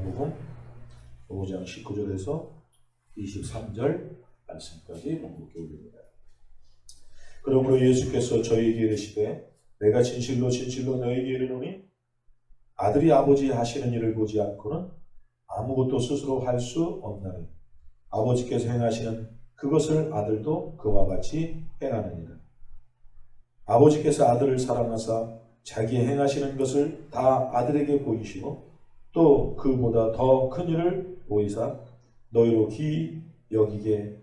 요한복음 5장 19절에서 23절 말씀까지 본문에 올립니다. 그러므로 예수께서 저희에게 이르시되 내가 진실로 진실로 너희에게 이르노니 아들이 아버지 하시는 일을 보지 않고는 아무것도 스스로 할 수 없나니 아버지께서 행하시는 그것을 아들도 그와 같이 행하느니라. 아버지께서 아들을 사랑하사 자기 행하시는 것을 다 아들에게 보이시고 또 그보다 더 큰 일을 보이사 너희로 기이 여기게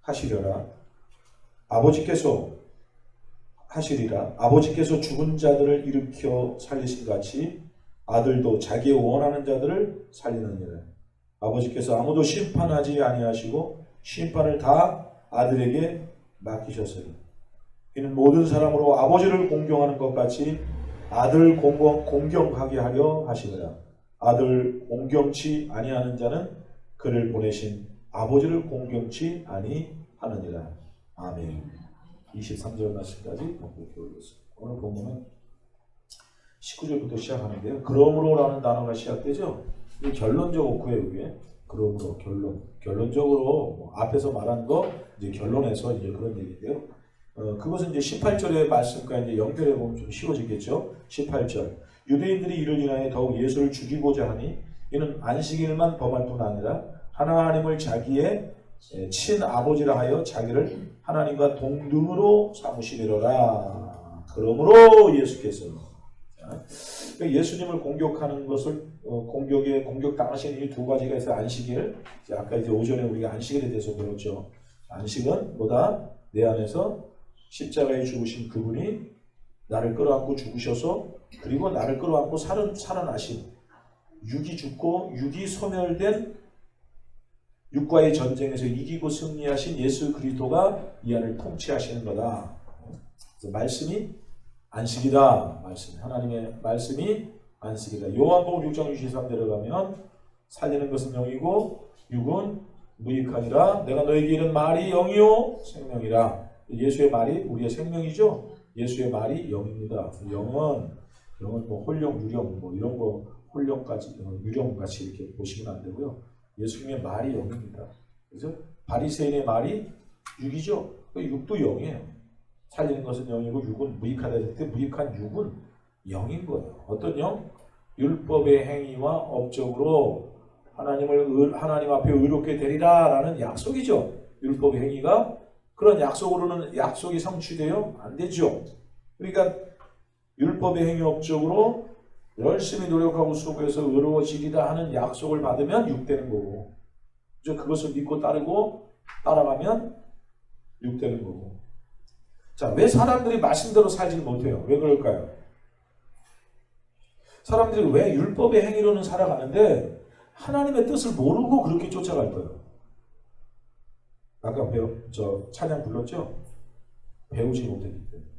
하시려라. 아버지께서 하시리라. 아버지께서 죽은 자들을 일으켜 살리신 같이 아들도 자기의 원하는 자들을 살리느니라. 아버지께서 아무도 심판하지 아니하시고 심판을 다 아들에게 맡기셨으니 이는 모든 사람으로 아버지를 공경하는 것 같이 아들 공경하게 하려 하시니라. 아들 공경치 아니하는 자는 그를 보내신 아버지를 공경치 아니하느니라. 아멘. 23절 말씀까지 본문에 올렸습니다. 오늘 본문은 19절부터 시작하는데요. 그러므로라는 단어가 시작되죠. 이 결론적 어구예요. 이게 그러므로 결론적으로 뭐 앞에서 말한 거 이제 결론에서 이제 그런 얘기인데요. 그것은 이제 18절의 말씀과 이제 연결해 보면 좀 쉬워지겠죠. 18절 유대인들이 이를 인하여 더욱 예수를 죽이고자 하니 이는 안식일만 범할 뿐 아니라 하나님을 자기의 친아버지라 하여 자기를 하나님과 동등으로 삼으시리로라. 그러므로 예수께서 예수님을 공격하는 것을 공격당하시는 이 두 가지가 있어요. 안식일, 아까 이제 오전에 우리가 안식일에 대해서 배웠죠. 안식은 뭐다? 내 안에서 십자가에 죽으신 그분이 나를 끌어안고 죽으셔서 그리고 나를 끌어안고 살아나신 육이 죽고 육이 소멸된 육과의 전쟁에서 이기고 승리하신 예수 그리스도가 이 안을 통치하시는 거다. 그래서 말씀이 안식이다. 하나님의 말씀이 안식이다. 요한복음 6장 63절에 가면 살리는 것은 영이고 육은 무익하니라. 내가 너에게 이른 말이 영이요 생명이라. 예수의 말이 우리의 생명이죠. 예수의 말이 영입니다. 영은 뭐 홀령, 유령 뭐 이런 거 홀령까지 유령같이 이렇게 보시면 안 되고요. 예수님의 말이 영입니다. 그래서 바리새인의 말이 육이죠. 육도 영이에요. 살리는 것은 영이고 육은 무익하다 할 때 무익한 육은 영인 거예요. 어떤 영? 율법의 행위와 업적으로 하나님 앞에 의롭게 되리라 라는 약속이죠. 율법의 행위가 그런 약속으로는 약속이 성취돼요? 안 되죠. 그러니까 율법의 행위 업적으로 열심히 노력하고 수고해서 의로워지리라 하는 약속을 받으면 육 되는 거고 그것을 믿고 따라가면 육 되는 거고. 자, 왜 사람들이 말씀대로 살지 못해요? 왜 그럴까요? 사람들이 왜 율법의 행위로는 살아가는데 하나님의 뜻을 모르고 그렇게 쫓아갈 거예요? 아까 찬양 불렀죠? 배우지 못했기 때문에.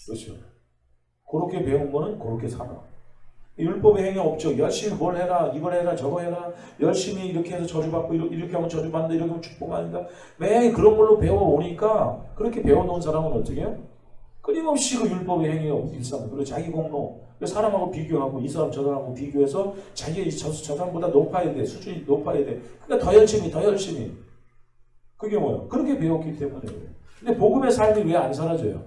그렇죠. 그렇게 배운 거는 그렇게 살아. 율법의 행위 업적, 열심히 뭘 해라, 이걸 해라, 저거 해라, 열심히 이렇게 해서 저주받고, 이렇게 하면 저주받는다, 이렇게 하면 축복받는다. 매일 그런 걸로 배워오니까, 그렇게 배워놓은 사람은 어떻게 해요? 끊임없이 그 율법의 행위 일상, 그리고 자기 공로, 사람하고 비교하고, 이 사람 저 사람하고 비교해서 자기 저 사람보다 높아야 돼, 수준이 높아야 돼. 그러니까 더 열심히. 그게 뭐예요? 그렇게 배웠기 때문에. 근데 복음의 삶이 왜 안 사라져요?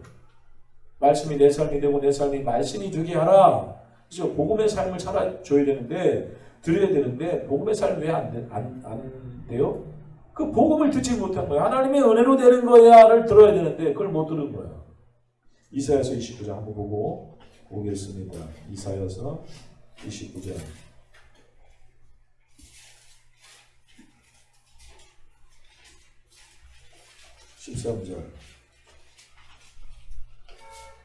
말씀이 내 삶이 되고 내 삶이 말씀이 되게 하라. 그죠? 복음의 삶을 살아줘야 되는데, 드려야 되는데, 복음의 삶이 왜 안 돼요? 그 복음을 듣지 못한 거예요. 하나님의 은혜로 되는 거야를 들어야 되는데, 그걸 못 들은 거예요. 이사야서 29장 한번 보고 오겠습니다. 이사야서 29장. 13절.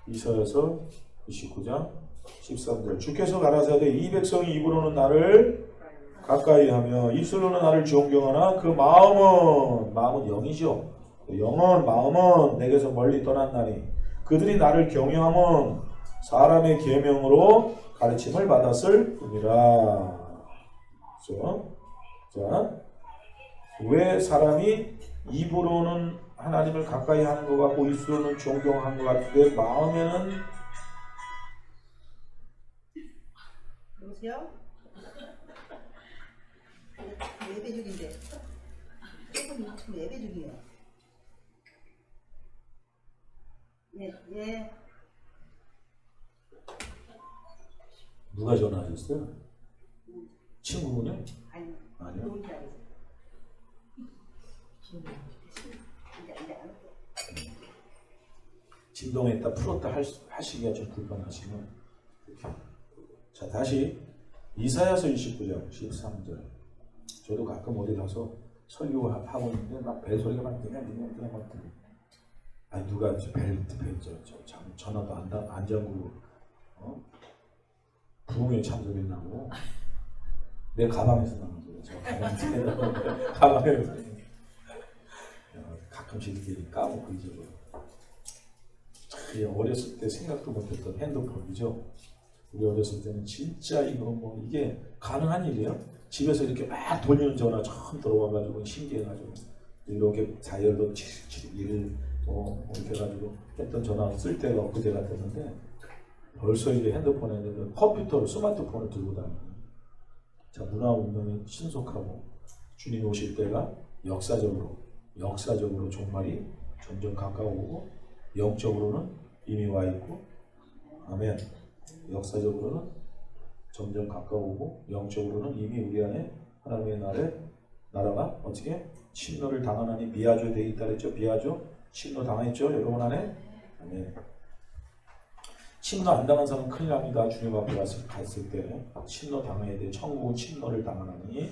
이사야서 29장 13절. 주께서 가라사대 이 백성이 입으로는 나를 가까이하며 입술로는 나를 존경하나 그 마음은 영이죠. 영은 마음은 내게서 멀리 떠났나니 그들이 나를 경외함은 사람의 계명으로 가르침을 받았을 뿐이라. 그렇죠? 자, 왜 사람이 입으로는 하나님을 가까이 하는 것 같고 입술로는 존경하는 것 같은데 마음에는 여보세요? 예배 중인데 조금 예배 중이에요. 예. 누가 전화하셨어요? 친구분이? 아니요. 놀지 않아요. 이제 안 할게요. 진동했다 풀었다 하시기가 좀 불편하시면 이렇게. 자, 다시 이사야서 29장 13절. 저도 가끔 어디 가서 설교하고 있는데 막 벨소리가 막 뜨냐 막 들려. 아니 누가 전화도 안 잠그고 부흥회 참석했나고. 내 가방에서 나는 소리. 저 가방에서 가끔씩 이렇게 까먹고 잊어버려. 어렸을 때 생각도 못했던 핸드폰이죠. 우리 어렸을 때는 진짜 이게 가능한 일이에요. 집에서 이렇게 막 돌리는 전화 처음 들어와가지고 신기해가지고 이렇게 다이얼로 771 이렇게 해가지고 했던 전화 쓸 때가 엊그제 같았는데 벌써 이제 핸드폰에 컴퓨터로 스마트폰을 들고 다니는. 자, 문화 운동이 신속하고 주님이 오실 때가 역사적으로 종말이 점점 가까워오고 영적으로는 이미 와 있고, 아멘. 역사적으로는 점점 가까워오고 영적으로는 이미 우리 안에 하나님의 나라가 어떻게 침노를 당하나니 미아조 되어 있다 그랬죠. 미아조 침노 당했죠. 여러분 안에. 아멘. 침노 안 당한 사람은 큰일 납니다. 주님 앞에 갔을 때 침노 당해야 돼. 천국은 침노를 당하나니.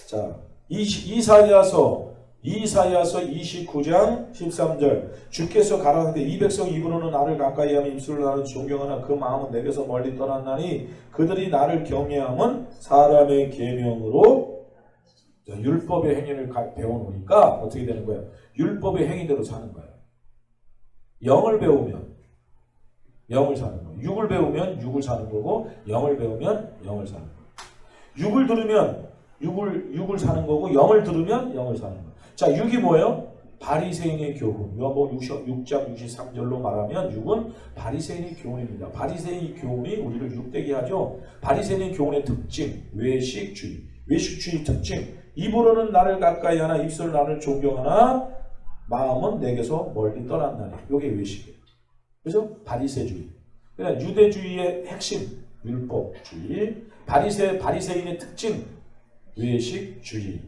자, 이사야서 29장 13절. 주께서 가라사대 이 백성 입으로는 나를 가까이하며 입술로 나를 존경하나 그 마음은 내게서 멀리 떠났나니 그들이 나를 경외함은 사람의 계명으로. 자, 율법의 행위를 배워놓으니까 어떻게 되는 거예요? 율법의 행위대로 사는 거예요. 영을 배우면 영을 사는 거예요. 육을 배우면 육을 사는 거고 영을 배우면 영을 사는 거예요. 육을 들으면 육을 사는 거고 영을 들으면 영을 사는 거예요. 자, 육이 뭐예요? 바리새인의 교훈. 요한복음 6장 63절로 말하면 육은 바리새인의 교훈입니다. 바리새인의 교훈이 우리를 육되게 하죠. 바리새인의 교훈의 특징, 외식주의 특징. 입으로는 나를 가까이 하나 입술로 나를 존경하나 마음은 내게서 멀리 떠났나니. 이게 외식이에요. 그래서 바리새주의. 그러니까 유대주의의 핵심 율법주의. 바리새인의 특징 외식주의.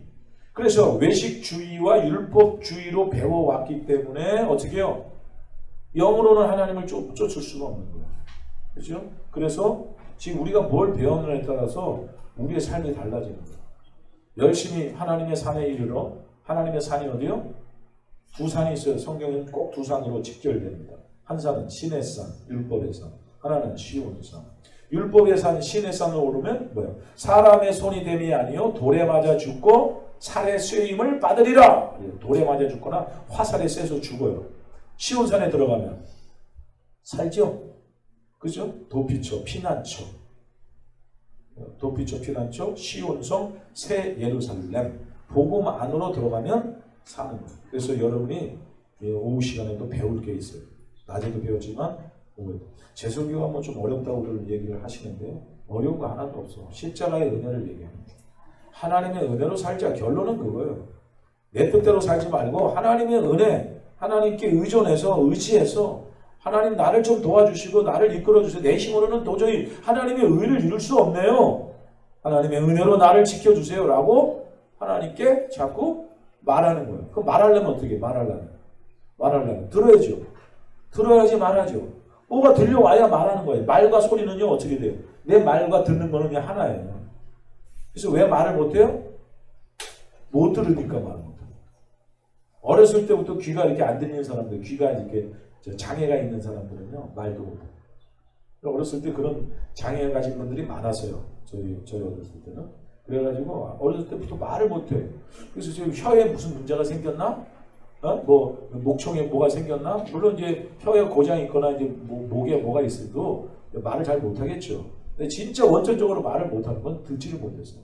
그래서 외식주의와 율법주의로 배워왔기 때문에 어떻게 해요? 영으로는 하나님을 쫓을 수가 없는 거예요. 그렇죠? 그래서 지금 우리가 뭘 배웠느냐에 따라서 우리의 삶이 달라지는 거예요. 열심히 하나님의 산에 이르러. 하나님의 산이 어디요? 두 산이 있어요. 성경은 꼭 두 산으로 직결됩니다. 한 산은 신의 산, 율법의 산. 하나는 시온의 산. 율법의 산, 신의 산으로 오르면 뭐예요? 사람의 손이 됨이 아니요 돌에 맞아 죽고 살의 쇠임을 받으리라. 돌에 맞아 죽거나 화살에 쇠서 죽어요. 시온산에 들어가면 살죠? 그죠? 도피처, 피난처. 시온성, 새 예루살렘. 복음 안으로 들어가면 사는 거예요. 그래서 여러분이 오후 시간에도 배울 게 있어요. 낮에도 배웠지만 오후에도. 재수교가 뭐 좀 어렵다고 얘기를 하시는데 어려운 거 하나도 없어. 십자가의 은혜를 얘기합니다. 하나님의 은혜로 살자. 결론은 그거예요. 내 뜻대로 살지 말고 하나님의 은혜, 하나님께 의지해서 하나님 나를 좀 도와주시고 나를 이끌어주세요. 내 힘으로는 도저히 하나님의 의를 이룰 수 없네요. 하나님의 은혜로 나를 지켜주세요 라고 하나님께 자꾸 말하는 거예요. 그럼 말하려면 어떻게 말하려면 들어야죠. 들어야지 말하죠. 뭐가 들려와야 말하는 거예요. 말과 소리는요 어떻게 돼요? 내 말과 듣는 거는 그냥 하나예요. 그래서 왜 말을 못해요? 못 들으니까 말을 못해요. 어렸을 때부터 귀가 이렇게 안 들리는 사람들, 귀가 이렇게 장애가 있는 사람들은요 말도 못해요. 어렸을 때 그런 장애 가진 분들이 많았어요. 저희 어렸을 때는. 그래가지고 어렸을 때부터 말을 못해요. 그래서 지금 혀에 무슨 문제가 생겼나? 뭐 목청에 뭐가 생겼나? 물론 이제 혀에 고장이 있거나 이제 목에 뭐가 있어도 말을 잘 못하겠죠. 근데 진짜 원천적으로 말을 못하는 건 듣지를 못했어요.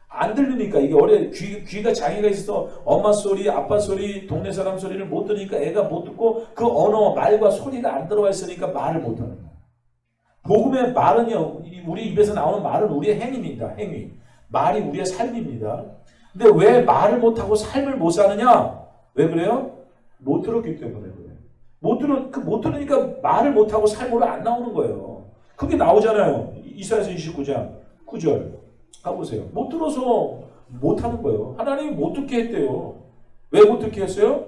안 들리니까 이게 귀가 장애가 있어서 엄마 소리, 아빠 소리, 동네 사람 소리를 못 들으니까 애가 못 듣고 그 언어, 말과 소리가 안 들어와 있으니까 말을 못하는 거예요. 복음의 말은요, 우리 입에서 나오는 말은 우리의 행위입니다. 행위. 말이 우리의 삶입니다. 근데 왜 말을 못하고 삶을 못 사느냐? 왜 그래요? 못 들었기 때문에 그래요. 못 들으니까 말을 못하고 삶으로 안 나오는 거예요. 그게 나오잖아요. 이사야서 29장 9절. 가보세요. 못 들어서 못하는 거예요. 하나님이 못 듣게 했대요. 왜 못 듣게 했어요?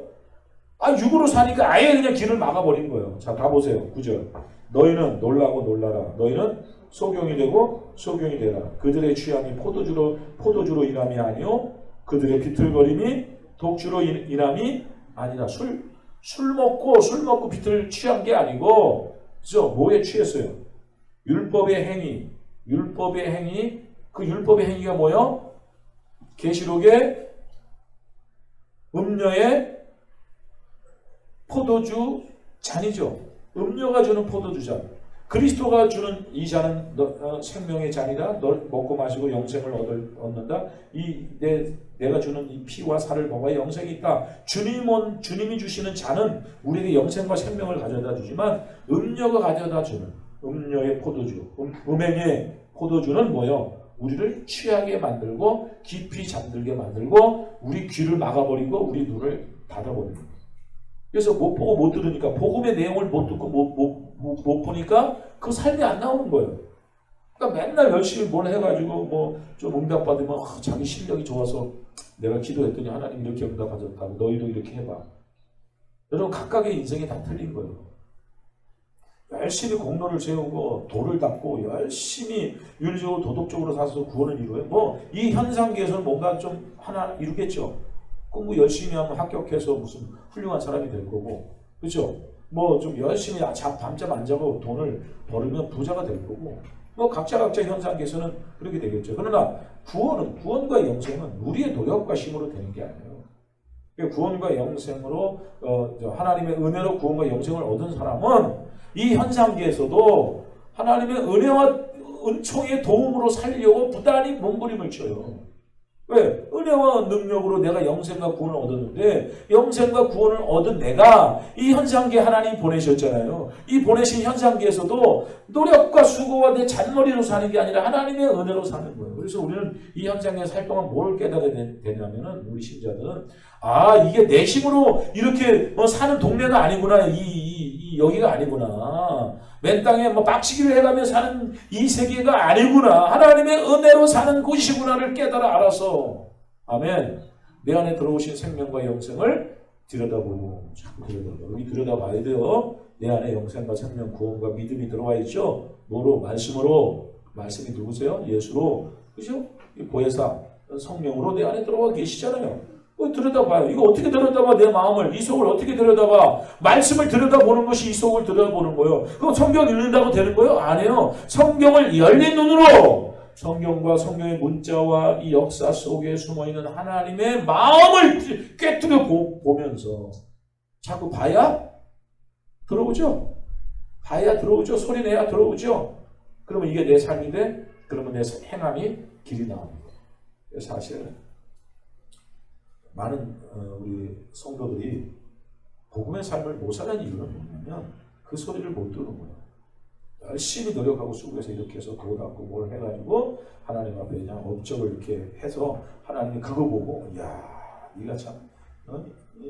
육으로 사니까 아예 그냥 길을 막아버린 거예요. 자, 가보세요. 9절. 너희는 놀라고 놀라라. 너희는 소경이 되고 소경이 되라. 그들의 취함이 포도주로 인함이 아니요 그들의 비틀거림이 독주로 인함이 아니라 술 먹고 비틀 취한 게 아니고 그죠? 뭐에 취했어요? 율법의 행위. 그 율법의 행위가 뭐요? 계시록의 음녀의 포도주 잔이죠. 음료가 주는 포도주 잔. 그리스도가 주는 이 잔은 생명의 잔이라 널 먹고 마시고 영생을 얻는다. 내가 주는 이 피와 살을 먹어야 영생이 있다. 주님이 주시는 잔은 우리에게 영생과 생명을 가져다 주지만 음료가 가져다 주는 음료의 포도주, 음행의 포도주는 뭐요? 우리를 취하게 만들고 깊이 잠들게 만들고 우리 귀를 막아버리고 우리 눈을 닫아버리는 거예요. 그래서 못 보고 못 들으니까 복음의 내용을 못 듣고 못 보니까 그 삶이 안 나오는 거예요. 그러니까 맨날 열심히 뭘 해가지고 뭐 좀 응답받으면 자기 실력이 좋아서 내가 기도했더니 하나님 이렇게 응답하셨다고 너희도 이렇게 해봐. 여러분 각각의 인생이 다 틀린 거예요. 열심히 공로를 세우고 도를 닦고 열심히 윤리적으로 도덕적으로 사서 구원을 이루어요. 뭐 이 현상계에서는 뭔가 좀 하나 이루겠죠. 공부 열심히 하면 합격해서 무슨 훌륭한 사람이 될 거고, 그렇죠? 뭐 좀 열심히 밤잠 안 자고 돈을 벌으면 부자가 될 거고, 뭐 각자 현상계에서는 그렇게 되겠죠. 그러나 구원과 영생은 우리의 노력과 힘으로 되는 게 아니에요. 구원과 영생으로 하나님의 은혜로 구원과 영생을 얻은 사람은 이 현상계에서도 하나님의 은혜와 은총의 도움으로 살려고 부단히 몸부림을 쳐요. 왜? 은혜와 능력으로 내가 영생과 구원을 얻었는데 영생과 구원을 얻은 내가 이 현상계에 하나님이 보내셨잖아요. 이 보내신 현상계에서도 노력과 수고와 내 잔머리로 사는 게 아니라 하나님의 은혜로 사는 거예요. 그래서 우리는 이 현상에 살 동안 뭘 깨달아야 되냐면은 우리 신자들은 이게 내 힘으로 이렇게 사는 동네가 아니구나. 여기가 아니구나. 맨 땅에 빡치기를 해가며 사는 이 세계가 아니구나. 하나님의 은혜로 사는 곳이구나를 깨달아 알아서 아멘. 내 안에 들어오신 생명과 영생을 들여다보고 자꾸 여기 들여다봐야 돼요. 내 안에 영생과 생명, 구원과 믿음이 들어와 있죠. 뭐로? 말씀으로. 말씀이 누구세요? 예수로. 그죠? 보혜사 성령으로 내 안에 들어와 계시잖아요. 들여다봐요. 이거 어떻게 들여다봐? 내 마음을, 이 속을 어떻게 들여다봐? 말씀을 들여다보는 것이 이 속을 들여다보는 거예요. 그럼 성경 읽는다고 되는 거예요? 아니에요. 성경을 열린 눈으로 성경과 성경의 문자와 이 역사 속에 숨어있는 하나님의 마음을 꿰뚫어 보면서 자꾸 봐야 들어오죠? 봐야 들어오죠? 소리 내야 들어오죠? 그러면 이게 내 삶인데 그러면 내 행함이 길이 나옵니다. 사실은 많은 우리 성도들이 복음의 삶을 못 사는 이유는 뭐냐면 그 소리를 못 듣는 거예요. 열심히 노력하고 수고해서 이렇게 해서 도 닦고 뭘 해가지고 하나님 앞에 그냥 업적을 이렇게 해서 하나님이 그거 보고 네가 참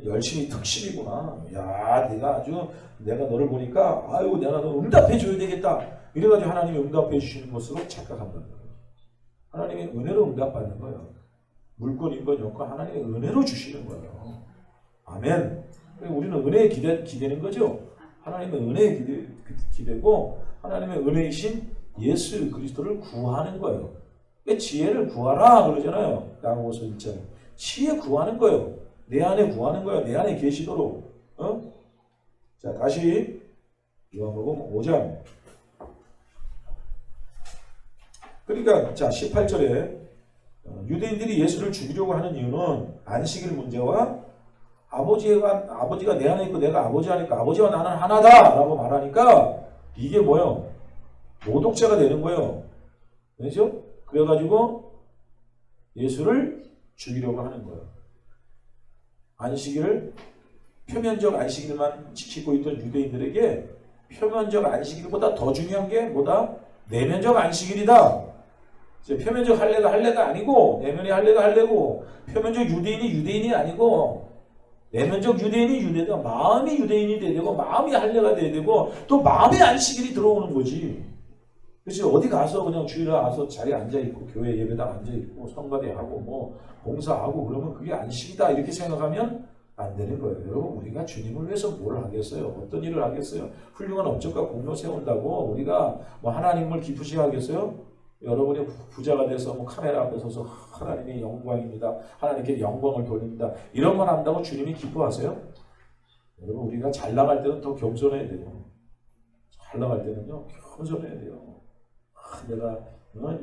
열심히 특심이구나. 네가 아주 내가 너를 보니까 내가 너 응답해 줘야 되겠다. 이래가지고 하나님이 응답해 주시는 것으로 착각한다는 거예요. 하나님의 은혜로 응답받는 거예요. 물건, 인권, 여건 하나님의 은혜로 주시는 거예요. 아멘. 우리는 은혜에 기대는 거죠. 하나님의 은혜에 기대고 하나님의 은혜이신 예수 그리스도를 구하는 거예요. 지혜를 구하라 그러잖아요. 야고보서 1장. 지혜 구하는 거예요. 내 안에 구하는 거예요. 내 안에 계시도록. 자, 다시 요한복음 5장. 그러니까 자 18절에 유대인들이 예수를 죽이려고 하는 이유는 안식일 문제와 아버지가 내 안에 있고 내가 아버지 안에 있고 아버지와 나는 하나다 라고 말하니까 이게 뭐예요? 모독죄가 되는 거예요. 그렇죠? 그래가지고 예수를 죽이려고 하는 거예요. 안식일을 표면적 안식일만 지키고 있던 유대인들에게 표면적 안식일보다 더 중요한 게 뭐다? 내면적 안식일이다. 이제 표면적 할례가 할례가 아니고 내면의 할례가 할례고 표면적 유대인이 유대인이 아니고 내면적 유대인이 유대다. 마음이 유대인이 돼야 되고 마음이 할례가 돼야 되고 또 마음의 안식일이 들어오는 거지. 그래서 어디 가서 그냥 주일에 와서 자리에 앉아있고 교회 예배당 앉아있고 성가대하고 뭐 봉사하고 그러면 그게 안식이다 이렇게 생각하면 안 되는 거예요. 여러분 우리가 주님을 위해서 뭘 하겠어요? 어떤 일을 하겠어요? 훌륭한 업적과 공로 세운다고 우리가 뭐 하나님을 기쁘시게 하겠어요? 여러분이 부자가 돼서 뭐 카메라 앞에 서서 하나님의 영광입니다. 하나님께 영광을 돌립니다. 이런 말 한다고 주님이 기뻐하세요? 여러분 우리가 잘 나갈 때는 더 겸손해야 돼요. 잘 나갈 때는요 겸손해야 돼요. 내가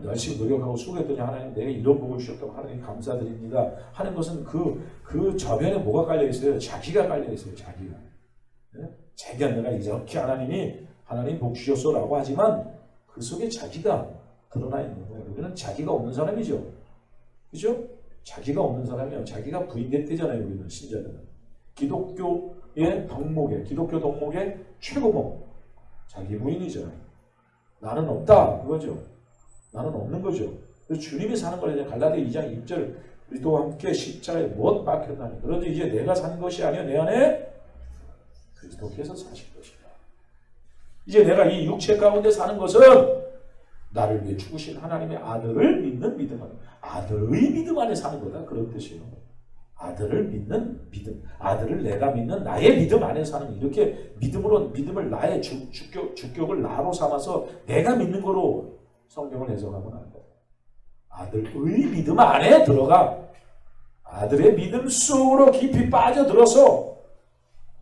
열심히 노력하고 수고했더니 하나님 내가 이런 복을 주셨다고 하나님 감사드립니다 하는 것은 그 저변에 뭐가 깔려있어요? 자기가 깔려있어요. 자기가. 네? 자기가 내가 이렇게 하나님 복 주셨어라고 하지만 그 속에 자기가 드러나 있는 거예요. 우리는 자기가 없는 사람이죠. 그죠? 자기가 없는 사람이에요. 자기가 부인됐대잖아요. 우리는 신자들은. 기독교 덕목의 최고목 자기 부인이죠. 나는 없다 그거죠. 나는 없는 거죠. 그래서 주님이 사는 걸 이제 갈라디아 2장 6절 우리도 함께 십자가에 못 박혔나니 그런데 이제 내가 산 것이 아니라 내 안에 그리스도께서 사신 것이다. 이제 내가 이 육체 가운데 사는 것은 나를 위해 죽으신 하나님의 아들을 믿는 믿음 안에 아들의 믿음 안에 사는 거다. 그런 뜻이에요. 아들을 믿는 믿음, 아들을 내가 믿는 나의 믿음 안에 사는 이렇게 믿음을 나의 주격을 나로 삼아서 내가 믿는 거로 성경을 해석하면 안 돼. 아들의 믿음 안에 들어가 아들의 믿음 속으로 깊이 빠져들어서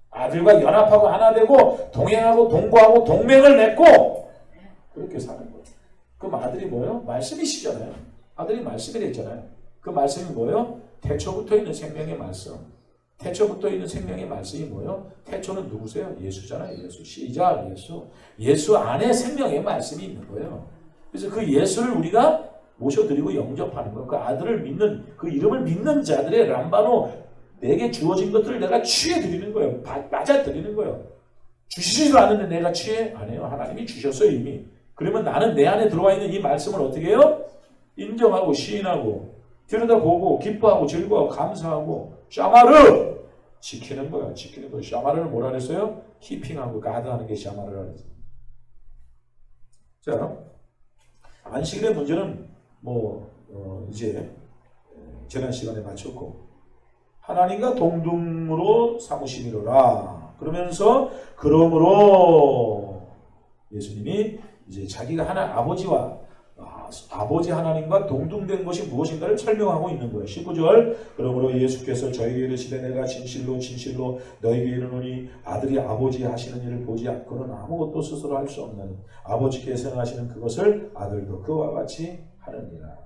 아들과 연합하고 하나 되고 동행하고 동거하고 동맹을 맺고 그렇게 사는 거예요. 그럼 아들이 뭐예요? 말씀이시잖아요. 아들이 말씀이 됐잖아요. 그 말씀이 뭐예요? 태초부터 있는 생명의 말씀. 태초부터 있는 생명의 말씀이 뭐예요? 태초는 누구세요? 예수잖아요. 예수. 시작. 예수. 예수 안에 생명의 말씀이 있는 거예요. 그래서 그 예수를 우리가 모셔드리고 영접하는 거예요. 그 아들을 믿는, 그 이름을 믿는 자들의 람바노 내게 주어진 것들을 내가 취해드리는 거예요. 맞아드리는 거예요. 주시지도 않는데 내가 취해? 안 해요. 하나님이 주셨어요. 이미. 그러면 나는 내 안에 들어와 있는 이 말씀을 어떻게 해요? 인정하고 시인하고 들여다보고 기뻐하고 즐거워하고 감사하고 샤마르 지키는 거야. 지키는 거야. 샤마르를 뭐라 그랬어요? 키핑하고 가드하는 게 샤마르라 그랬어요. 자, 안식일의 문제는 이제 지난 시간에 마쳤고 하나님과 동등으로 삼으시리로라. 그러면서 그러므로 예수님이 이제 자기가 아버지 하나님과 동등된 것이 무엇인가를 설명하고 있는 거예요. 19절 그러므로 예수께서 저에게 이르시되 내가 진실로 너에게 이르노니 아들이 아버지 하시는 일을 보지 않고는 아무것도 스스로 할 수 없는 아버지께서 행하시는 그것을 아들도 그와 같이 하느니라.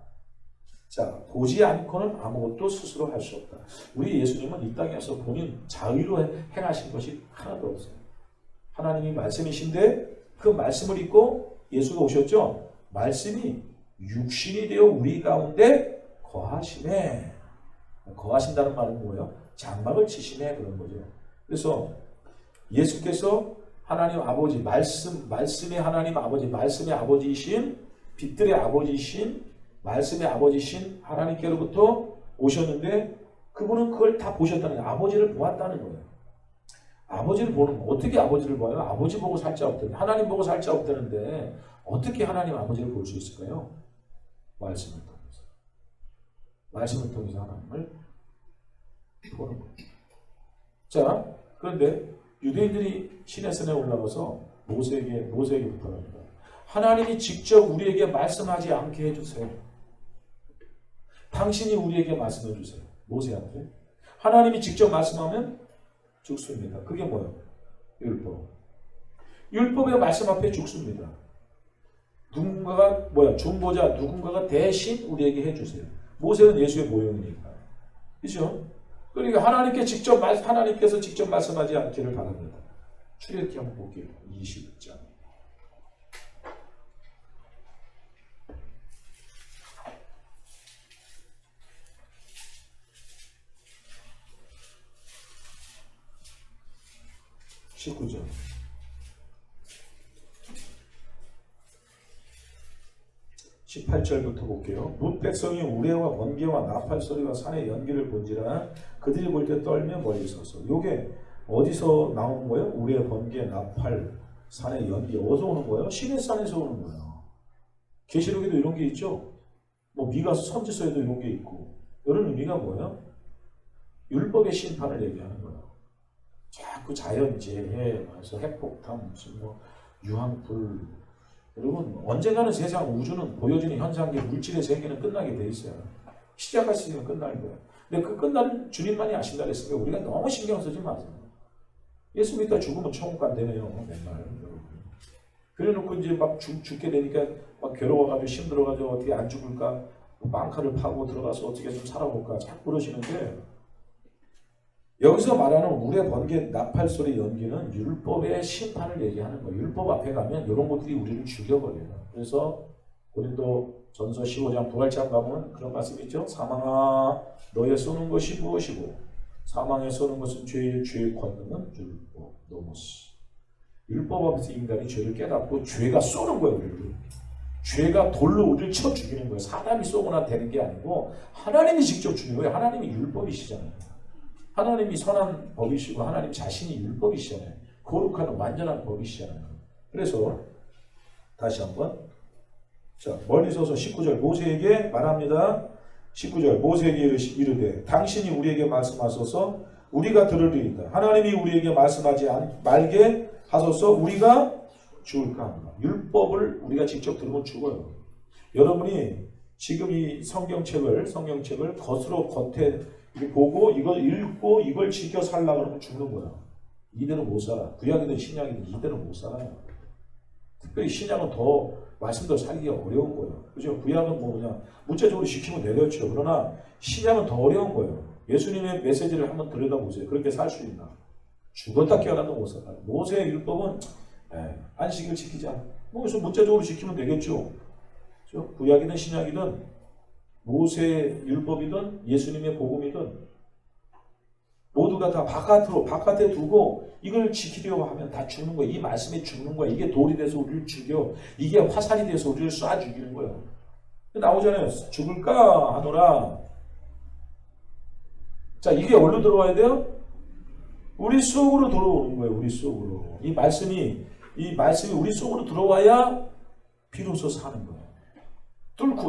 자, 보지 않고는 아무것도 스스로 할 수 없다. 우리 예수님은 이 땅에서 본인 자의로 행하신 것이 하나도 없어요. 하나님이 말씀이신데 그 말씀을 읽고 예수가 오셨죠. 말씀이 육신이 되어 우리 가운데 거하시네. 거하신다는 말은 뭐예요? 장막을 치시네 그런 거죠. 그래서 예수께서 하나님 아버지 말씀의 하나님 아버지 말씀의 아버지이신 빛들의 아버지이신 말씀의 아버지신 하나님께로부터 오셨는데 그분은 그걸 다 보셨다는 거예요. 아버지를 보았다는 거예요. 아버지를 보는 거. 어떻게 아버지를 봐요? 아버지 보고 살 자 없다는데 하나님 보고 살 자 없다는데 어떻게 하나님 아버지를 볼 수 있을까요? 말씀을 통해서. 말씀을 통해서 하나님을 보는 거예요. 자, 그런데 유대인들이 시내산에 올라가서 모세에게 부탁합니다. 하나님이 직접 우리에게 말씀하지 않게 해주세요. 당신이 우리에게 말씀해 주세요. 모세한테. 하나님이 직접 말씀하면 죽습니다. 그게 뭐예요? 율법. 율법의 말씀 앞에 죽습니다. 누군가가 중보자 누군가가 대신 우리에게 해주세요. 모세는 예수의 모형이니까. 그렇죠? 그러니까 하나님께서 직접 말씀하지 않기를 바랍니다. 출애굽기 한번 볼게요. 20장. (19절) 18절부터 볼게요. 룻 백성이 우레와 번개와 나팔 소리와 산의 연기를 본지라 그들이 볼 때 떨며 멀리 서서. 요게 어디서 나오는 거예요? 우레, 번개, 나팔, 산의 연기. 어디서 오는 거예요? 시내산에서 오는 거예요. 계시록에도 이런 게 있죠. 뭐 미가 선지서에도 이런 게 있고. 이런 의미가 뭐예요? 율법의 심판을 얘기하는 거예요. 자꾸 자연재해, 그래서 핵폭탄, 무슨 뭐 유황불. 여러분 언젠가는 세상 우주는 보여지는 현상계 물질의 세계는 끝나게 돼 있어요. 시작하시면 끝나는 거예요. 근데 그 끝나는 주님만이 아신다 그랬으니까 우리가 너무 신경 쓰지 마세요. 예수 믿다 죽으면 천국 간대네요. 맨날. 그래놓고 이제 막 죽게 되니까 막 괴로워가지고 힘들어가지고 어떻게 안 죽을까? 망카를 파고 들어가서 어떻게 좀 살아볼까? 자꾸 그러시는데 여기서 말하는 우레, 번개, 나팔 소리, 연기는 율법의 심판을 얘기하는 거예요. 율법 앞에 가면 이런 것들이 우리를 죽여버려요. 그래서 고린도 전서 15장 부활장 가면 그런 말씀 있죠. 사망아 너의 쏘는 것이 무엇이고 사망에 쏘는 것은 죄의 권능은 율법 노모스. 율법 앞에서 인간이 죄를 깨닫고 죄가 쏘는 거예요. 우리를. 죄가 돌로 우리를 쳐 죽이는 거예요. 사람이 쏘거나 되는 게 아니고 하나님이 직접 죽이는 거예요. 하나님이 율법이시잖아요. 하나님이 선한 법이시고 하나님 자신이 율법이시잖아요. 거룩한 완전한 법이시잖아요. 그래서 다시 한번 자 멀리 서서 19절 모세에게 말합니다. 19절 모세에게 이르되 당신이 우리에게 말씀하소서 우리가 들으리이다. 하나님이 우리에게 말씀하지 말게 하소서 우리가 죽을까 합니다. 율법을 우리가 직접 들으면 죽어요. 여러분이 지금 이 성경책을 겉으로 겉에 이렇게 보고 이걸 읽고 이걸 지켜 살려고 그러면 죽는 거야. 이대로 못 살아. 구약이든 신약이든 이대로 못 살아요. 특별히 신약은 더 말씀도 살기가 어려운 거예요. 그죠? 구약은 뭐 그냥 문자적으로 지키면 내렸죠. 그러나 신약은 더 어려운 거예요. 예수님의 메시지를 한번 들여다보세요. 그렇게 살 수 있나? 죽었다 깨어나도 못 살아요. 모세의 율법은 안식일 지키자. 뭐 그래서 문자적으로 지키면 되겠죠. 그죠? 구약이든 신약이든 모세의 율법이든 예수님의 복음이든 모두가 다 바깥에 두고 이걸 지키려고 하면 다 죽는 거야. 이 말씀에 죽는 거야. 이게 돌이 돼서 우리를 죽여. 이게 화살이 돼서 우리를 쏴 죽이는 거예요. 나오잖아요. 죽을까 하노라. 자, 이게 어디로 들어와야 돼요? 우리 속으로 들어오는 거예요. 우리 속으로. 이 말씀이 우리 속으로 들어와야 비로소 사는 거예요.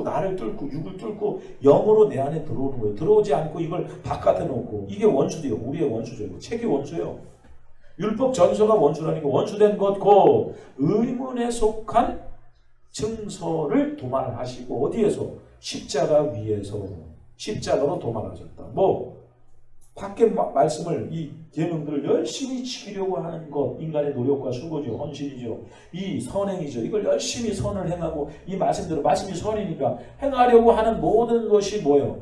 나를 뚫고 육을 뚫고 영으로 내 안에 들어오는 거예요. 들어오지 않고 이걸 바깥에 놓고 이게 원수돼요. 우리의 원수죠. 책이 원수예요. 율법 전서가 원수라니까 원수된 것 곧 의문에 속한 증서를 도말하시고 어디에서? 십자가 위에서 십자가로 도말하셨다. 뭐 밖에 말씀을 이 계명들을 열심히 지키려고 하는 것 인간의 노력과 수고죠. 헌신이죠. 이 선행이죠. 이걸 열심히 선을 행하고 이 말씀대로 말씀이 선이니까 행하려고 하는 모든 것이 뭐예요?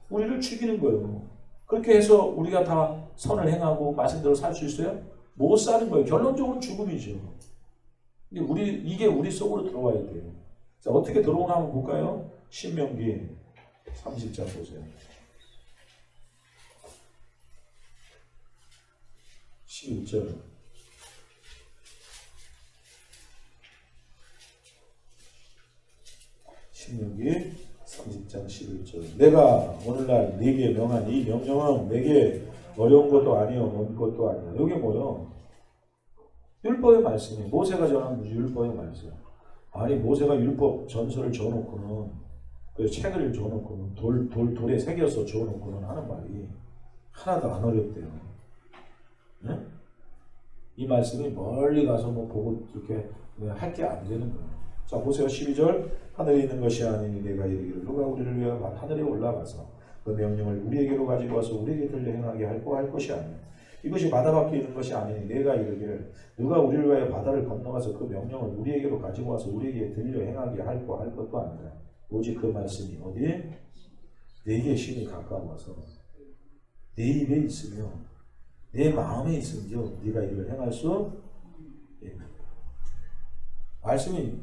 우리를 죽이는 거예요. 그렇게 해서 우리가 다 선을 행하고 말씀대로 살 수 있어요? 못 사는 거예요. 결론적으로 죽음이죠. 근데 이게 우리 속으로 들어와야 돼요. 자, 어떻게 들어오나 한번 볼까요? 신명기 30장 보세요. 11절. 신명기 30장 11절. 내가 오늘날 네게 명한 이 명령은 내게 어려운 것도 아니요 먼 것도 아니야. 이게 뭐요? 율법의 말씀이 모세가 전한 율법의 말씀. 아니 모세가 율법 전서를 줘놓고는 그 책을 줘놓고는 돌에 새겨서 줘놓고는 하는 말이 하나도 안 어렵대요. 네? 이 말씀이 멀리 가서 뭐 보고 이렇게 할 게 안 되는 거예요. 자 보세요. 12절. 하늘에 있는 것이 아니니 내가 이르기를 누가 우리를 위하여 하늘에 올라가서 그 명령을 우리에게로 가지고 와서 우리에게 들려 행하게 할 것이 아니야. 이것이 바다 밖에 있는 것이 아니니 내가 이르기를 누가 우리를 위하여 바다를 건너가서 그 명령을 우리에게로 가지고 와서 우리에게 들려 행하게 할 것도 아니다. 오직 그 말씀이 어디에? 내게 심히 가까워서 내 입에 있으며 내 마음에 있으면 네가 이걸 행할 수 있는 말씀이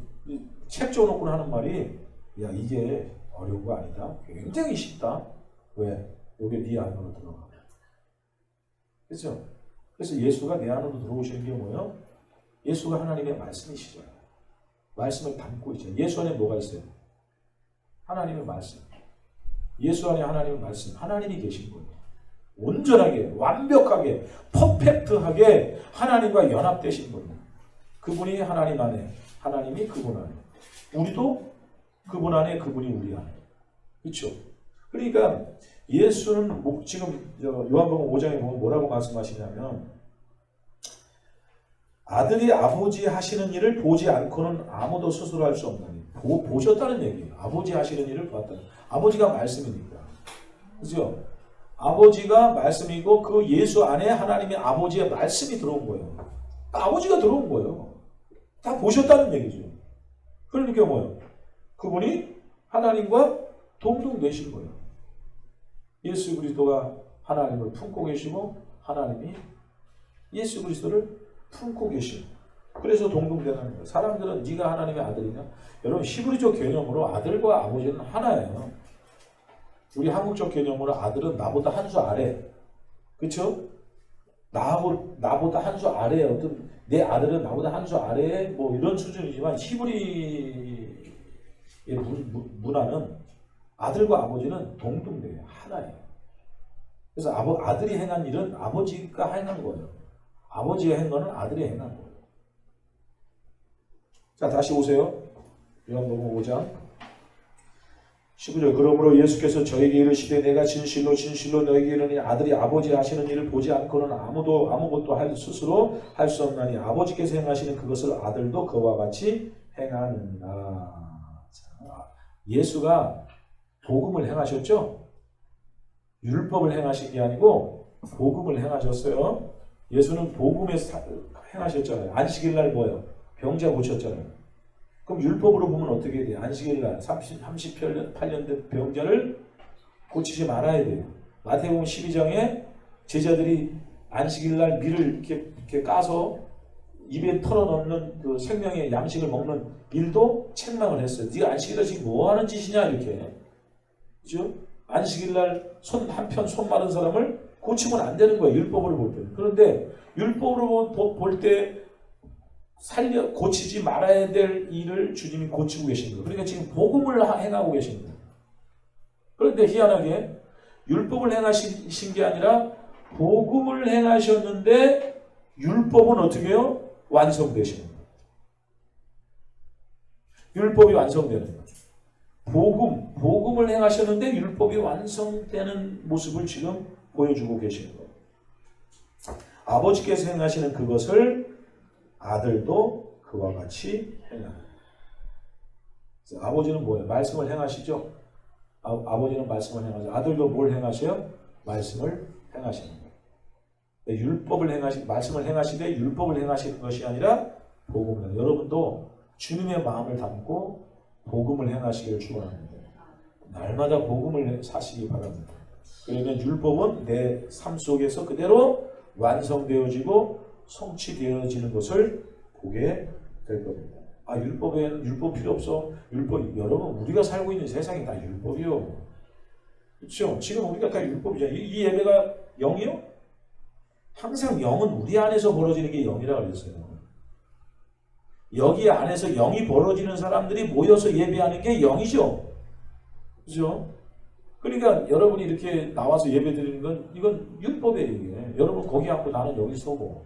책 줘놓고 하는 말이 야 이게 어려운 거 아니다. 굉장히 쉽다. 왜? 여기 네 안으로 들어가. 그렇죠? 그래서 예수가 내 안으로 들어오시는 게 뭐예요? 예수가 하나님의 말씀이시잖아요. 말씀을 담고 있죠. 예수 안에 뭐가 있어요? 하나님의 말씀. 예수 안에 하나님의 말씀. 하나님이 계신 거예요. 온전하게, 완벽하게, 퍼펙트하게 하나님과 연합되신 거예요. 그분이 하나님 안에, 하나님이 그분 안에. 우리도 그분 안에, 그분이 우리 안에. 그렇죠? 그러니까 예수는 지금 요한복음 5장에 보면 뭐라고 말씀하시냐면 아들이 아버지 하시는 일을 보지 않고는 아무도 스스로 할 수 없나니. 보셨다는 얘기예요. 아버지 하시는 일을 보았다. 아버지가 말씀이니까. 그죠? 아버지가 말씀이고 그 예수 안에 하나님의 아버지의 말씀이 들어온 거예요. 아버지가 들어온 거예요. 다 보셨다는 얘기죠. 그러니까 뭐예요? 그분이 하나님과 동등되신 거예요. 예수 그리스도가 하나님을 품고 계시고 하나님이 예수 그리스도를 품고 계시고 그래서 동등되는 거예요. 사람들은 네가 하나님의 아들이냐? 여러분 히브리적 개념으로 아들과 아버지는 하나예요. 우리 한국적 개념으로 아들은 나보다 한 수 아래. 그렇죠? 나보다 한 수 아래 어떤 내 아들은 나보다 한 수 아래에 뭐 이런 수준이지만 히브리의 문화는 아들과 아버지는 동등돼요. 하나예요. 그래서 아들이 행한 일은 아버지가 행한 거예요. 아버지가 한 거는 아들이 행한 거예요. 자, 다시 오세요. 요한복음 5장 19절. 그러므로 예수께서 저에게 이르시되 내가 진실로 진실로 너에게 이르니 아들이 아버지 하시는 일을 보지 않고는 아무것도 스스로 할 수 없나니 아버지께서 행하시는 그것을 아들도 그와 같이 행하느니라. 예수가 복음을 행하셨죠? 율법을 행하신 게 아니고 복음을 행하셨어요. 예수는 복음에 행하셨잖아요. 안식일 날 뭐예요? 병자 고쳤잖아요. 그럼 율법으로 보면 어떻게 돼요? 안식일 날 38년 된 병자를 고치지 말아야 돼요. 마태복음 12장에 제자들이 안식일 날 밀을 이렇게 까서 입에 털어넣는 그 생명의 양식을 먹는 일도 책망을 했어요. 네가 안식일 날 지금 뭐 하는 짓이냐 이렇게. 그죠? 안식일 날 한편 손 마른 사람을 고치면 안 되는 거예요. 율법으로 볼 때. 그런데 율법으로 볼 때 고치지 말아야 될 일을 주님이 고치고 계신 거예요. 그러니까 지금 복음을 행하고 계신 거예요. 그런데 희한하게 율법을 행하신 게 아니라 복음을 행하셨는데 율법은 어떻게 해요? 완성되시는 거예요. 율법이 완성되는 거예요. 복음을 행하셨는데 율법이 완성되는 모습을 지금 보여주고 계시는 거예요. 아버지께서 행하시는 그것을 아들도 그와 같이 행하는. 아버지는 뭐예요? 말씀을 행하시죠? 아버지는 말씀을 행하죠. 아들도 뭘 행하세요? 말씀을 행하시는 거예요. 말씀을 행하시되 율법을 행하시는 것이 아니라 복음을. 여러분도 주님의 마음을 담고 복음을 행하시기를 축원합니다. 날마다 복음을 사시기 바랍니다. 그러면 율법은 내 삶 속에서 그대로 완성되어지고 성취되어지는 것을 보게 될 겁니다. 율법 필요 없어. 여러분 우리가 살고 있는 세상이 다 율법이요. 그렇죠? 지금 우리가 다 율법이잖아요. 이 예배가 영이요? 항상 영은 우리 안에서 벌어지는 게 영이라고 그랬어요. 여기 안에서 영이 벌어지는 사람들이 모여서 예배하는 게 영이죠. 그죠? 그러니까 여러분이 이렇게 나와서 예배 드리는 건 이건 율법이에요. 이게. 여러분 거기 앉고 나는 여기 서고.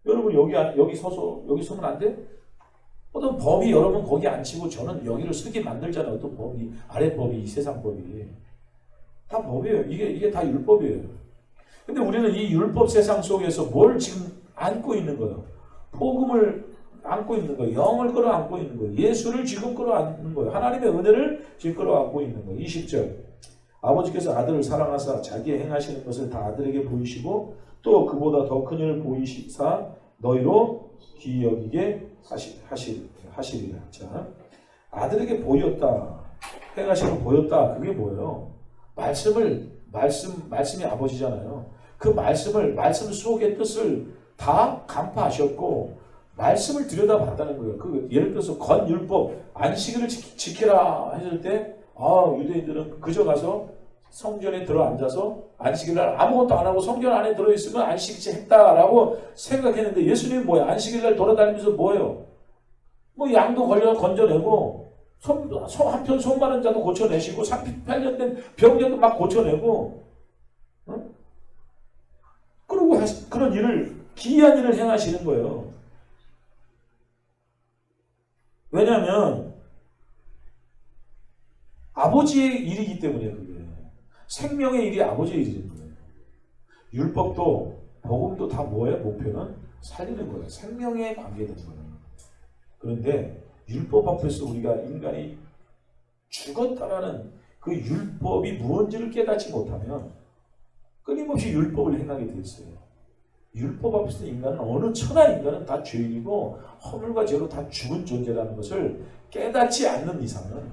여러분 여기 서면 안 돼? 어떤 법이 여러분 거기 앉히고 저는 여기를 쓰게 만들잖아요. 어떤 법이, 아랫법이, 이 세상 법이. 다 법이에요. 이게 다 율법이에요. 근데 우리는 이 율법 세상 속에서 뭘 지금 안고 있는 거예요? 복음을 안고 있는 거예요. 영을 끌어안고 있는 거예요. 예수를 지금 끌어안는 거예요. 하나님의 은혜를 지금 끌어안고 있는 거예요. 20절. 아버지께서 아들을 사랑하사 자기의 행하시는 것을 다 아들에게 보이시고 또 그보다 더 큰 일을 보이시사 너희로 기이 여기게 하시리라. 자, 아들에게 보였다. 행하시는 거 보였다. 그게 뭐예요? 말씀이 아버지잖아요. 그 말씀 속의 뜻을 다 간파하셨고 말씀을 들여다봤다는 거예요. 예를 들어서 건율법 안식일을 지키라 했을 때 유대인들은 그저 가서 성전에 들어앉아서 안식일날 아무것도 안 하고 성전 안에 들어있으면 안식일 했다라고 생각했는데 예수님은 뭐예요? 안식일날 돌아다니면서 뭐예요? 뭐 양도 건져내고 한편 손 마른 자도 고쳐내시고 38년 병자도 막 고쳐내고 그리고 그런 일을 기이한 일을 행하시는 거예요. 왜냐하면 아버지의 일이기 때문에 그게 생명의 일이 아버지의 일인 거예요. 율법도 복음도 다 뭐예요? 목표는 살리는 거예요. 생명에 관계된 거예요. 그런데 율법 앞에서 우리가 인간이 죽었다라는 그 율법이 무언지를 깨닫지 못하면 끊임없이 율법을 행하게 돼 있어요. 율법 앞에서 인간은 어느 천하 인간은 다 죄인이고 허물과 죄로 다 죽은 존재라는 것을 깨닫지 않는 이상은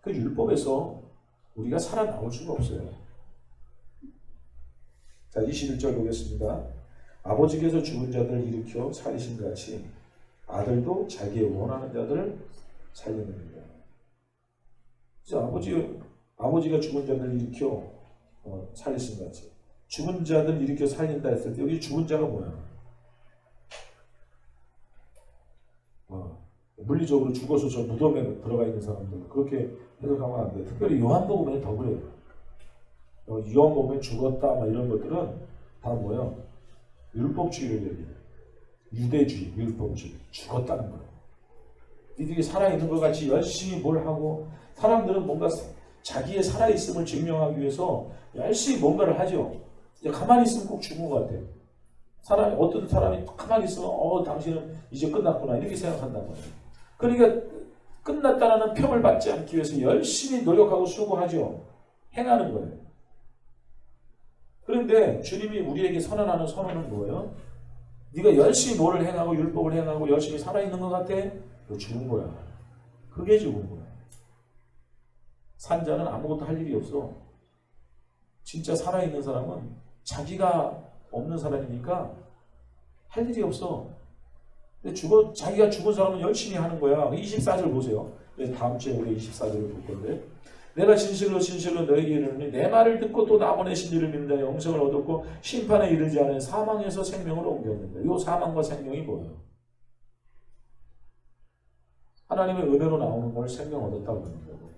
그 율법에서 우리가 살아나올 수가 없어요. 자, 21절 보겠습니다. 아버지께서 죽은 자들을 일으켜 살리신 같이 아들도 자기의 원하는 자들을 살리는 거예요. 아버지가 죽은 자들을 일으켜 살리신 같이 죽은 자들 일으켜 살린다 했을 때 여기 죽은 자가 뭐야? 물리적으로 죽어서 저 무덤에 들어가 있는 사람들 그렇게 해석하면 안 돼. 특별히 요한복음에 더 그래요. 요한복음에 죽었다 막 이런 것들은 다 뭐야? 율법주의를 얘기해요. 유대주의, 율법주의. 죽었다는 거예요. 니들이 살아있는 것 같이 열심히 뭘 하고 사람들은 뭔가 자기의 살아있음을 증명하기 위해서 열심히 뭔가를 하죠. 가만히 있으면 꼭 죽은 것 같아요. 어떤 사람이 가만히 있으면 당신은 이제 끝났구나 이렇게 생각한단 말이에요. 그러니까 끝났다는 평을 받지 않기 위해서 열심히 노력하고 수고하죠. 행하는 거예요. 그런데 주님이 우리에게 선언하는 선언은 뭐예요? 네가 열심히 뭐를 행하고 율법을 행하고 열심히 살아있는 것 같아? 너 죽은 거야. 그게 죽은 거야. 산자는 아무것도 할 일이 없어. 진짜 살아있는 사람은 자기가 없는 사람이니까 할 일이 없어. 근데 자기가 죽은 사람은 열심히 하는 거야. 24절 보세요. 그래서 다음 주에 우리 24절을 볼 건데 내가 진실로 너에게 이르노니 내 말을 듣고 또 나 보내신 이를 믿는 자의 영생을 얻었고 심판에 이르지 않은 사망에서 생명으로 옮겼는다. 이 사망과 생명이 뭐예요? 하나님의 은혜로 나오는 걸 생명 얻었다고 하는 거고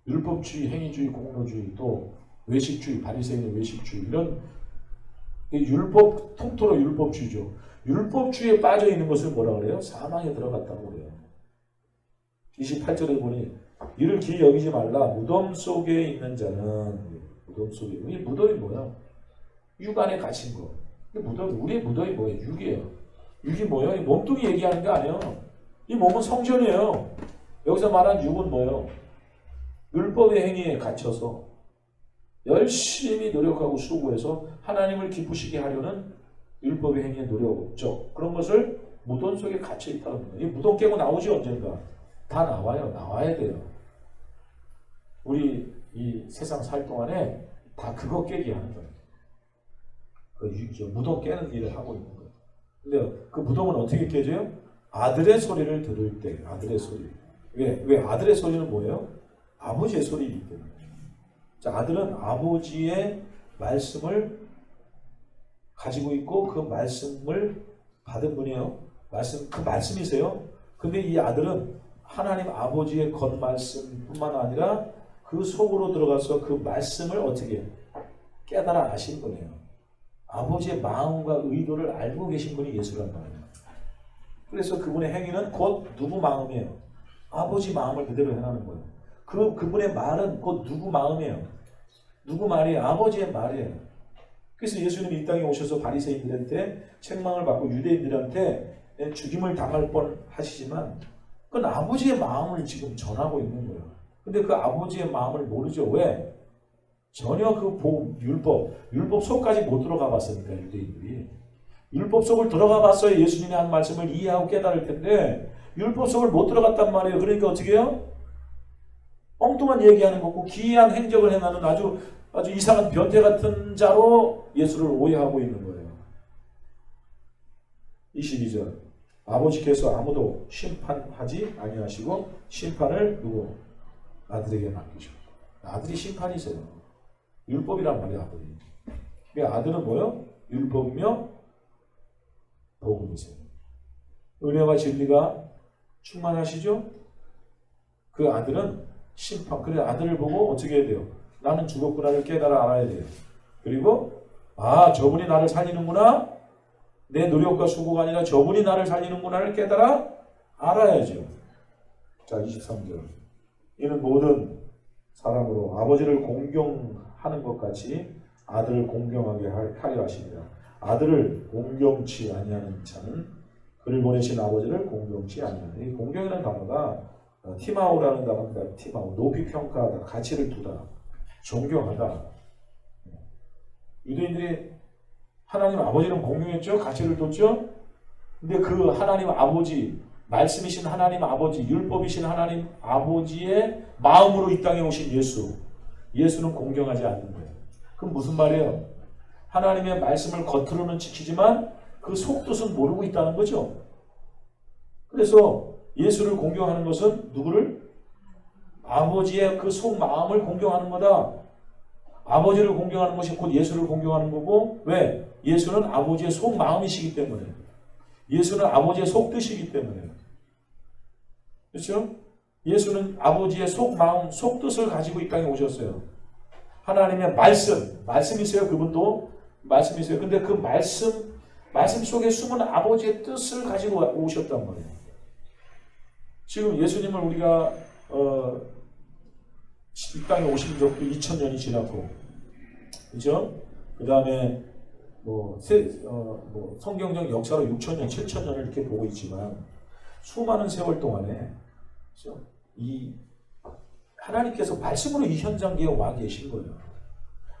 율법주의, 행위주의, 공로주의, 또 외식주의, 바리새인의 외식주의 이런 통틀어 율법주의죠. 율법주의에 빠져 있는 것을 뭐라 그래요? 사망에 들어갔다고 그래요. 28절에 보니 이를 기이 여기지 말라. 무덤 속에 있는 자는 무덤 속에 이 무덤이 뭐야? 육 안에 갇힌 거. 우리의 무덤이 뭐예요? 육이에요. 육이 뭐예요? 이 몸뚱이 얘기하는 게 아니에요. 이 몸은 성전이에요. 여기서 말한 육은 뭐예요? 율법의 행위에 갇혀서 열심히 노력하고 수고해서 하나님을 기쁘시게 하려는 율법의 행위에 노력죠. 그런 것을 무덤 속에 갇혀 있다는 거예요. 이 무덤 깨고 나오지 언젠가. 다 나와요. 나와야 돼요. 우리 이 세상 살 동안에 다 그거 깨게 하는 거예요. 무덤 깨는 일을 하고 있는 거예요. 근데 그 무덤은 어떻게 깨져요? 아들의 소리를 들을 때, 아들의 소리. 왜 아들의 소리는 뭐예요? 아버지의 소리이기 때문에. 자, 아들은 아버지의 말씀을 가지고 있고 그 말씀을 받은 분이에요. 그 말씀이세요. 근데 이 아들은 하나님 아버지의 겉말씀뿐만 아니라 그 속으로 들어가서 그 말씀을 어떻게 깨달아 아신 분이에요. 아버지의 마음과 의도를 알고 계신 분이 예수란 말이에요. 그래서 그분의 행위는 곧 누구 마음이에요? 아버지 마음을 그대로 행하는 거예요. 그분의 말은 곧 누구 마음이에요? 누구 말이에요? 아버지의 말이에요. 그래서 예수님이 이 땅에 오셔서 바리새인들한테 책망을 받고 유대인들한테 죽임을 당할 뻔 하시지만 그건 아버지의 마음을 지금 전하고 있는 거예요. 근데 그 아버지의 마음을 모르죠. 왜? 전혀 율법 속까지 못 들어가 봤으니까 유대인들이. 율법 속을 들어가 봤어야 예수님이 한 말씀을 이해하고 깨달을 텐데 율법 속을 못 들어갔단 말이에요. 그러니까 어떻게 해요? 엉뚱한 얘기하는 거고 기이한 행적을 행하는 아주 이상한 변태 같은 자로 예수를 오해하고 있는 거예요. 22절 아버지께서 아무도 심판하지 아니하시고 심판을 누구? 아들에게 맡기셨고 아들이 심판이세요. 율법이란 말이야 아들이. 그러니까 아들은 뭐요? 율법이며 복음이세요. 은혜와 진리가 충만하시죠? 그 아들은 심판. 그래 아들을 보고 어떻게 해야 돼요? 나는 죽었구나를 깨달아 알아야 돼요. 그리고 아 저분이 나를 살리는구나. 내 노력과 수고가 아니라 저분이 나를 살리는구나를 깨달아 알아야죠. 자 23절. 이는 모든 사람으로 아버지를 공경하는 것 같이 아들을 공경하게 하려 하십니다. 아들을 공경치 아니하는 자는 그를 보내신 아버지를 공경치 아니하는. 이 공경이라는 단어가 티마오라는 단어입니다. 티마오. 높이 평가하다, 가치를 두다, 존경하다. 유대인들이 하나님 아버지는 공경했죠. 가치를 뒀죠. 근데 그 하나님 아버지, 말씀이신 하나님 아버지, 율법이신 하나님 아버지의 마음으로 이 땅에 오신 예수는 공경하지 않는 거예요. 그럼 무슨 말이에요? 하나님의 말씀을 겉으로는 지키지만 그 속뜻은 모르고 있다는 거죠. 그래서 예수를 공경하는 것은 누구를? 아버지의 그 속마음을 공경하는 거다. 아버지를 공경하는 것이 곧 예수를 공경하는 거고, 왜? 예수는 아버지의 속마음이시기 때문에. 예수는 아버지의 속뜻이기 때문에. 그렇죠? 예수는 아버지의 속마음, 속뜻을 가지고 이 땅에 오셨어요. 하나님의 말씀이세요. 그분도 말씀이세요. 근데 그 말씀 속에 숨은 아버지의 뜻을 가지고 오셨단 말이에요. 지금 예수님을 우리가 이 땅에 오신 적도 2000년이 지났고, 그죠? 그 다음에 성경적 역사로 6000년, 7000년을 이렇게 보고 있지만 수많은 세월 동안에 그죠? 이 하나님께서 말씀으로 이 현장계에 와 계신 거예요.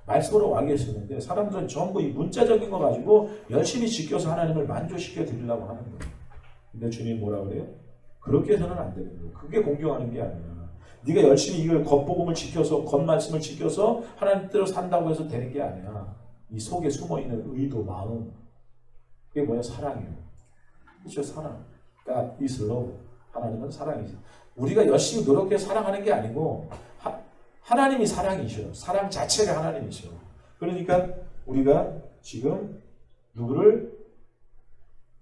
말씀으로 와 계시는데 사람들은 전부 이 문자적인 거 가지고 열심히 지켜서 하나님을 만족시켜 드리려고 하는 거예요. 근데 주님 뭐라 그래요? 그렇게 해서는 안 되는 거예요. 그게 공경하는 게 아니야. 네가 열심히 이걸 겉복음을 지켜서 겉말씀을 지켜서 하나님 뜻대로 산다고 해서 되는 게 아니야. 이 속에 숨어있는 의도, 마음, 그게 뭐야? 사랑이에요. 그렇죠? 사랑. God is love. 하나님은 사랑이죠. 우리가 열심히 노력해서 사랑하는 게 아니고 하나님이 사랑이셔. 사랑 자체가 하나님이셔. 그러니까 우리가 지금 누구를?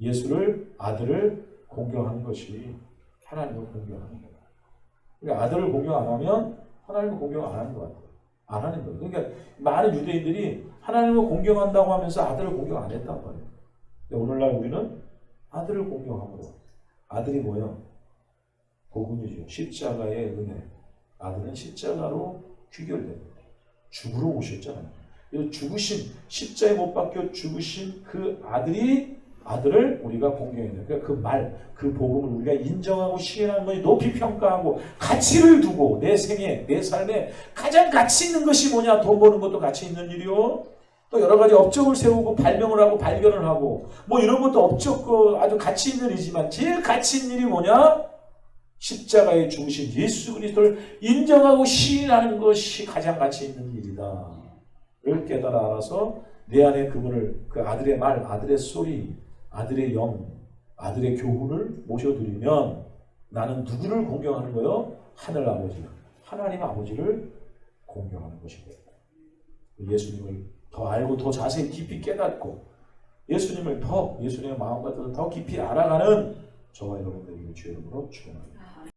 예수를, 아들을 공경하는 것이 하나님을 공경하는 거예요. 그러니까 아들을 공경 안 하면 하나님을 공경 안 하는 것 같아요. 안 하는 거예요. 그러니까 많은 유대인들이 하나님을 공경한다고 하면서 아들을 공경 안 했단 말이에요. 근데 오늘날 우리는 아들을 공경하고, 아들이 뭐예요? 복음이죠. 십자가의 은혜. 아들은 십자가로 귀결됩니다. 죽으러 오셨잖아요. 그래서 죽으신, 십자에 못 박혀 죽으신 그 아들을 우리가 공경해야 돼요. 그러니까 그 복음을 우리가 인정하고 시인하는 것이 높이 평가하고 가치를 두고 내 생에, 내 삶에 가장 가치 있는 것이 뭐냐? 돈 버는 것도 가치 있는 일이요. 또 여러 가지 업적을 세우고 발명을 하고 발견을 하고 이런 것도 업적 아주 가치 있는 일이지만 제일 가치 있는 일이 뭐냐? 십자가에 죽으신 예수 그리스도를 인정하고 시인하는 것이 가장 가치 있는 일이다. 를 깨달아 알아서 내 안에 그분을, 그 아들의 말, 아들의 소리, 아들의 영, 아들의 교훈을 모셔드리면 나는 누구를 공경하는 거요? 하늘 아버지, 하나님 아버지를 공경하는 것이거든요. 예수님을 더 알고 더 자세히 깊이 깨닫고 예수님의 마음과 뜻을 더 깊이 알아가는 저와 여러분들에게 주의 이름으로 축원합니다.